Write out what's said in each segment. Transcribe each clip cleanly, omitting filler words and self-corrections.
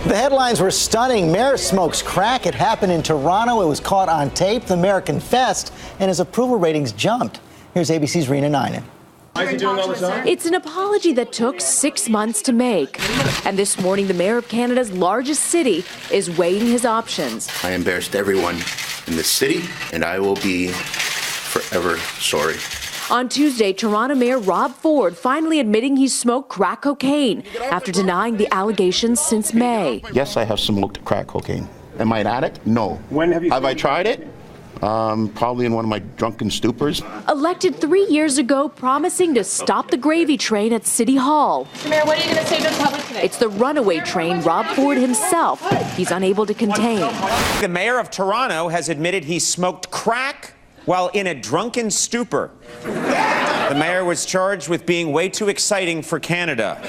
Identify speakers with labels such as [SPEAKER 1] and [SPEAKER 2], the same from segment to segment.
[SPEAKER 1] The headlines were stunning. Mayor smokes crack. It happened in Toronto. It was caught on tape. The mayor confessed, and his approval ratings jumped. Here's ABC's Rena Ninen.
[SPEAKER 2] It's an apology that took 6 months to make. And this morning, the mayor of Canada's largest city is weighing his options.
[SPEAKER 3] I embarrassed everyone in the city, and I will be forever sorry.
[SPEAKER 2] On Tuesday, Toronto Mayor Rob Ford finally admitting he smoked crack cocaine after denying the allegations since May.
[SPEAKER 3] Yes, I have smoked crack cocaine. Am I an addict? No.
[SPEAKER 4] When have you?
[SPEAKER 3] Have I tried it? Probably in one of my drunken stupors.
[SPEAKER 2] Elected 3 years ago, promising to stop the gravy train at City Hall.
[SPEAKER 5] Mr. Mayor, what are you going to say to the public today?
[SPEAKER 2] It's the runaway train Rob Ford himself he's unable to contain.
[SPEAKER 6] The mayor of Toronto has admitted he smoked crack while in a drunken stupor. The mayor was charged with being way too exciting for Canada.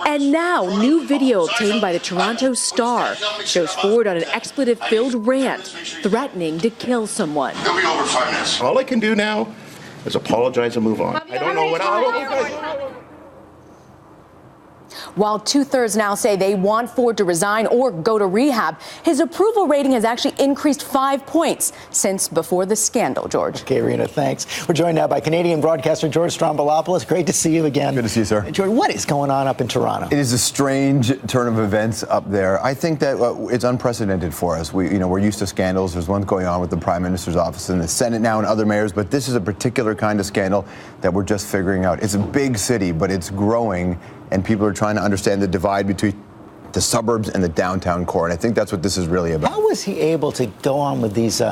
[SPEAKER 2] And now, new video obtained by the Toronto Star shows Ford on an expletive-filled rant, threatening to kill someone.
[SPEAKER 3] It'll be over 5 minutes. All I can do now is apologize and move on. I don't know what else.
[SPEAKER 7] While 2/3 now say they want Ford to resign or go to rehab, his approval rating has actually increased 5 points since before the scandal, George.
[SPEAKER 1] Okay, Rena, thanks. We're joined now by Canadian broadcaster George Stroumboulopoulos. Great to see you again.
[SPEAKER 8] Good to see you, sir.
[SPEAKER 1] George, what is going on up in Toronto?
[SPEAKER 8] It is a strange turn of events up there. I think that it's unprecedented for us. We're used to scandals. There's one going on with the Prime Minister's office and the Senate now and other mayors, but this is a particular kind of scandal that we're just figuring out. It's a big city, but it's growing, and people are trying to understand the divide between the suburbs and the downtown core, and I think that's what this is really about.
[SPEAKER 1] How was he able to go on with these,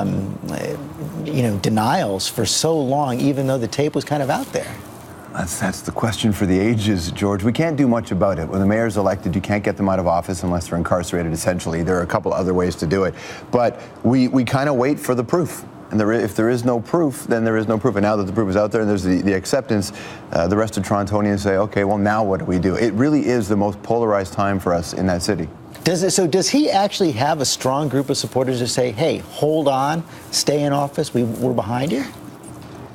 [SPEAKER 1] denials for so long, even though the tape was kind of out there?
[SPEAKER 8] That's the question for the ages, George. We can't do much about it. When the mayor's elected, you can't get them out of office unless they're incarcerated, essentially. There are a couple other ways to do it. But we kind of wait for the proof. And if there is no proof, then there is no proof. And now that the proof is out there and there's the acceptance, the rest of Torontonians say, okay, well, now what do we do? It really is the most polarized time for us in that city.
[SPEAKER 1] Does he actually have a strong group of supporters to say, hey, hold on, stay in office, we're behind you?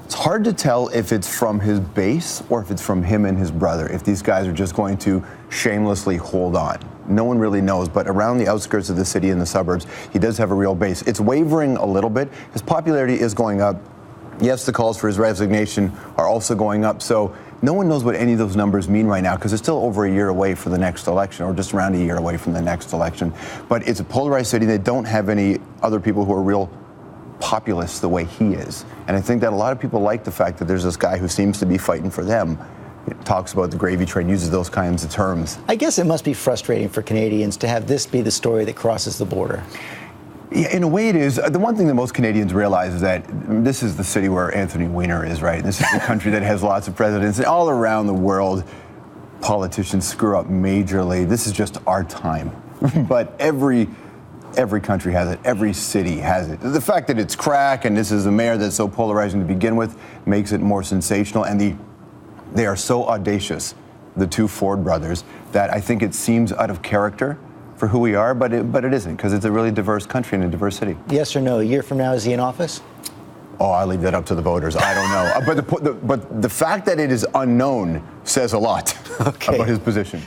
[SPEAKER 8] It's hard to tell if it's from his base or if it's from him and his brother, if these guys are just going to shamelessly hold on. No one really knows, but around the outskirts of the city and the suburbs, he does have a real base. It's wavering a little bit. His popularity is going up. Yes, the calls for his resignation are also going up. So no one knows what any of those numbers mean right now because it's still over a year away from the next election, or just around a year away from the next election. But it's a polarized city. They don't have any other people who are real populists the way he is. And I think that a lot of people like the fact that there's this guy who seems to be fighting for them. It talks about the gravy train, uses those kinds of terms.
[SPEAKER 1] I guess it must be frustrating for Canadians to have this be the story that crosses the border.
[SPEAKER 8] Yeah, in a way it is. The one thing that most Canadians realize is that this is the city where Anthony Weiner is, right? This is the country that has lots of presidents. And all around the world, politicians screw up majorly. This is just our time. But every country has it. Every city has it. The fact that it's crack and this is a mayor that's so polarizing to begin with makes it more sensational. And they are so audacious, the two Ford brothers, that I think it seems out of character for who we are, but it isn't, because it's a really diverse country and a diverse city.
[SPEAKER 1] Yes or no, a year from now, is he in office?
[SPEAKER 8] Oh, I leave that up to the voters. I don't know. But the fact that it is unknown says a lot about his position.